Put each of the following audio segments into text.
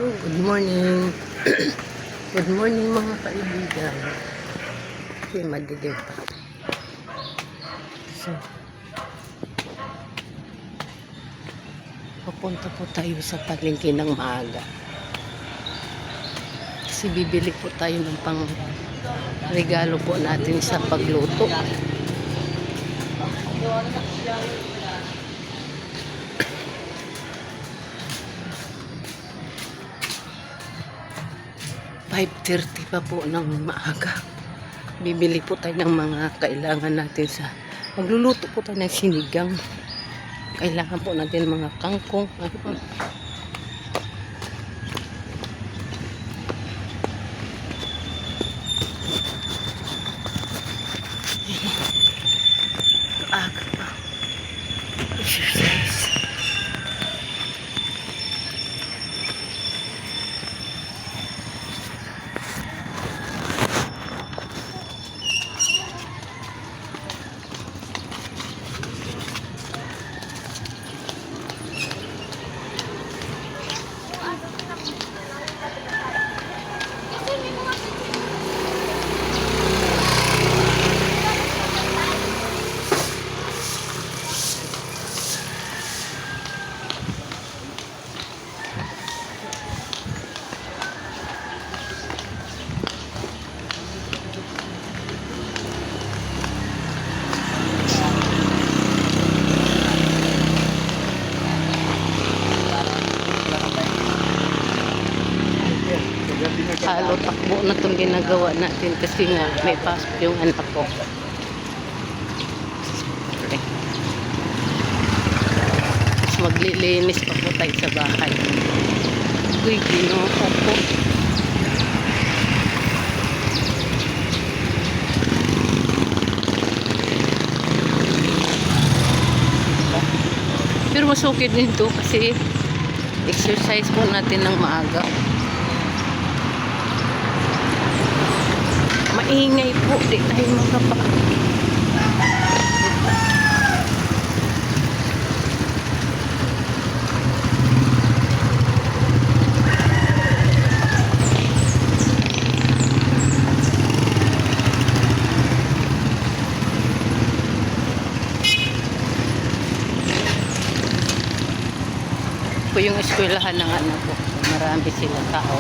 Oh, good morning. Good morning mga kaibigan. Okay, madilim pa. So, papunta po tayo sa palengke ng maaga. Kasi bibili po tayo ng pang regalo po natin sa pagluto. "5:30 pa po ng maaga. Bibili po tayo ng mga kailangan natin sa magluluto po tayo ng sinigang. Kailangan po natin mga kangkong. Aga pa. Exercise. Halo takbo na itong ginagawa natin kasi nga may pasok yung anak ko. Okay. Tapos maglilinis pa po tayo sa bahay. Uy, ginoo ko po. Pero masukid din to kasi exercise po natin ng maaga. Maingay po, di tayo makapa. Po yung eskwelahan ng anak ko. Marami silang tao.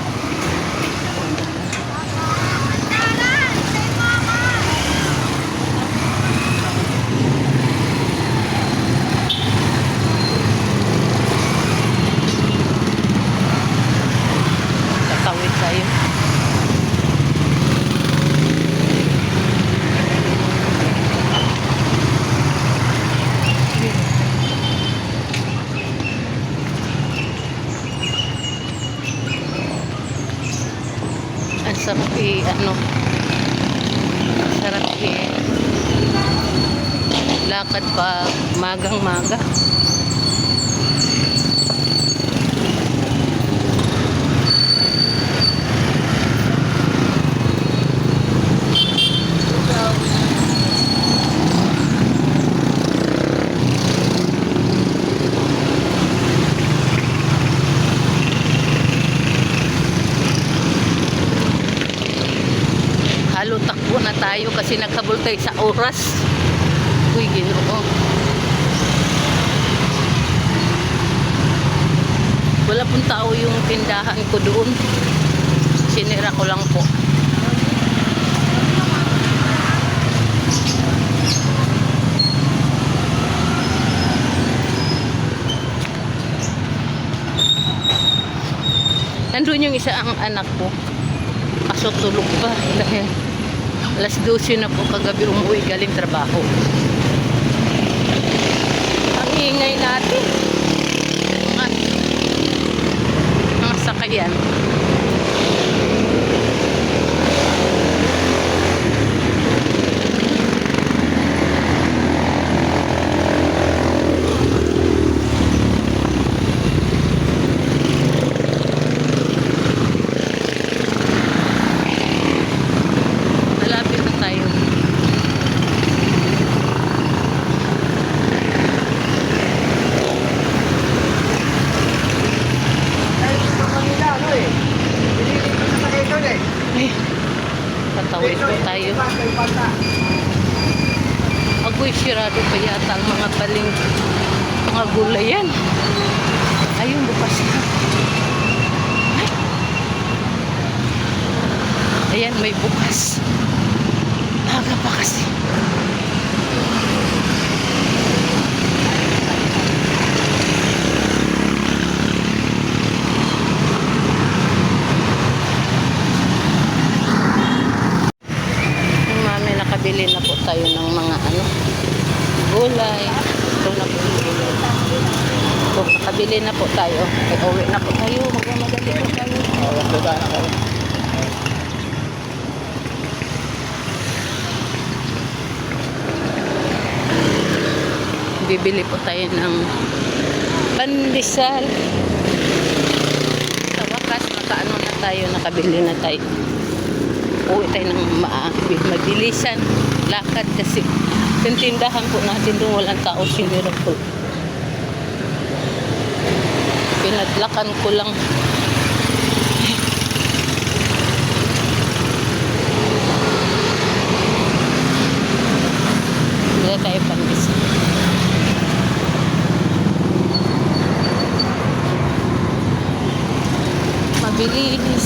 Tatawid tayo. Ang sarap sarap lakad pa magang maga. Halo takbo na tayo kasi naghabol tayo sa oras. Uy, ginoo. Wala pong tao yung tindahan ko doon. Sinira ko lang po. Nandun yung isa ang anak ko. Kaso tulog pa dahil alas 12 na po kagabi umuwi galing trabaho. Ang ingay natin. Mga sakayan. Tawid po tayo. Agoy, sirado pa yata ang mga paling mga gulayan. Ayun, bukas na. Ayan, may bukas. Aga pa kasi. Mami, nakabili na po tayo ng mga gulay. Ito na po yung gulay. So, nakabili na po tayo. Ay, uwi na po tayo. Magmamadali po tayo. Bibili po tayo ng pandesal. Sa wakas, nakaano na tayo, nakabili na tayo. Uwi tayo ng mabilisan. Lakad kasi. Tindahan po natin doon, walang tao, sinira po. Pinadlakan ko lang. Hindi tayo pandesal. Mabilis.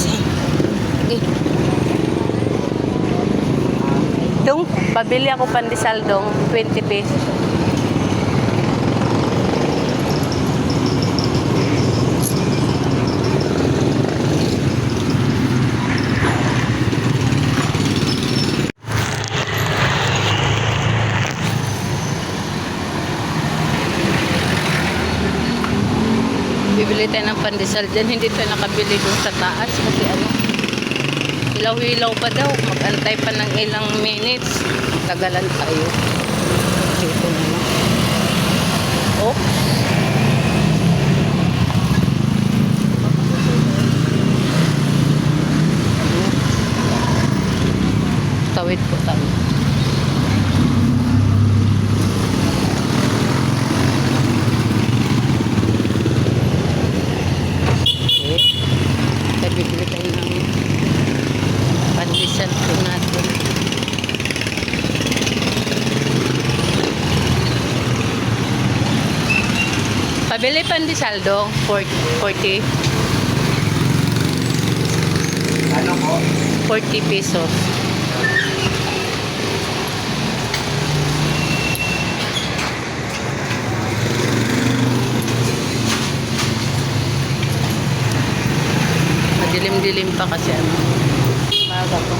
Okay. Dong, pabili ako pandesal dong, 20 pesos. Bibili tayo ng pandesal dyan, hindi tayo nakabili dun sa taas kasi ilaw-ilaw pa daw, mag-antay pa ng ilang minutes, tagalan tayo. Dito na lang. Oh, tawid po tayo. Bibili tayo ng pandesal po natin. Pabili pandesal dong, 40. Ano po? 40 pesos. Dilim-dilim pa kasi maaga po.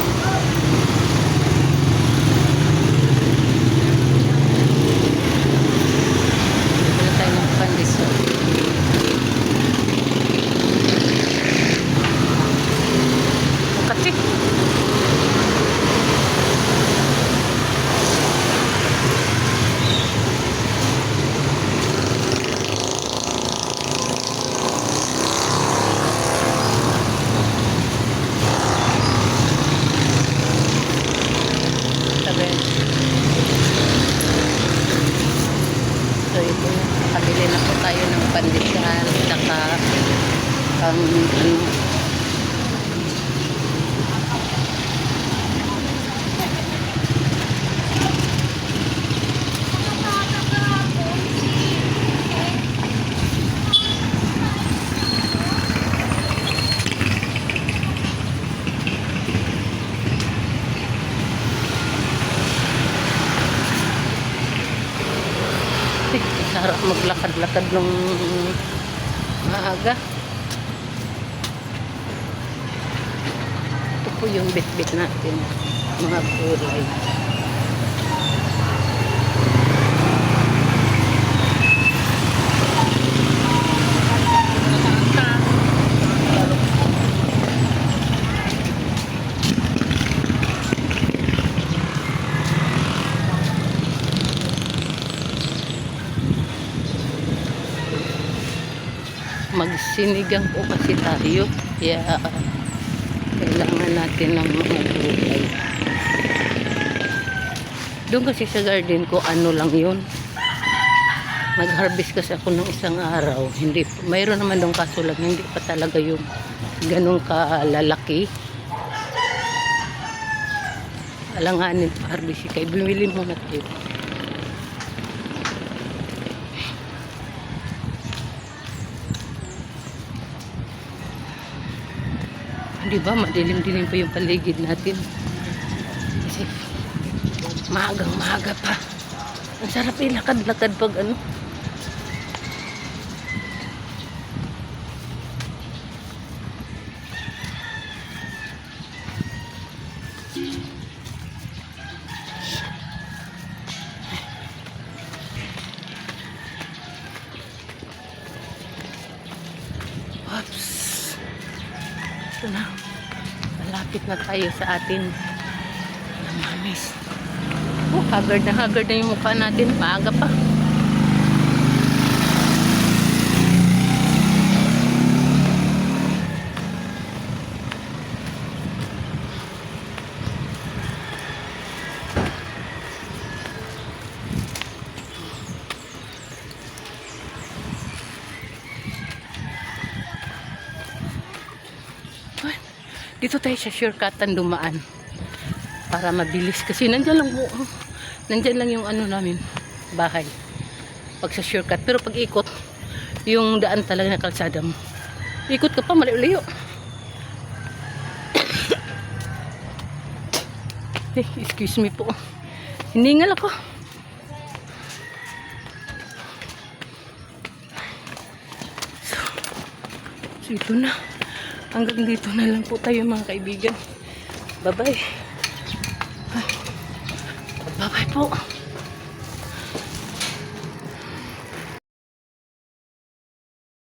Wala tayo ng pandesal. Kasi so ito na, nakabili na po tayo ng pandesal saka sarap maglakad-lakad ng maaga. Ito po yung bit-bit natin, mga gulay. Magsinigang po kasi tayo, kaya kailangan natin ng mga gulay. Doon kasi sa garden ko, ano lang yun, nag-harvest kasi ako ng isang araw. Hindi, mayroon naman doon kaso lang, hindi pa talaga yung ganun kalalaki. alanganin RBC kay bumili muna tayo. Di ba madilim-dilim pa yung paligid natin kasi maagang-maaga pa. Ang sarap ilakad-lakad pag ano. Oops. Ito na. Malapit na tayo sa atin. Mamis. Oh, haggard na yung mukha natin. Maaga pa. Dito tayo sa shortcutan dumaan para mabilis kasi nandyan lang yung ano namin bahay pag sa shortcut, pero pag ikot yung daan talaga na kalsada mo, ikot ka pa malayo. Excuse me po, hiningal ako. So ito na. Hanggang dito na lang po tayo mga kaibigan. Bye-bye. Bye-bye po.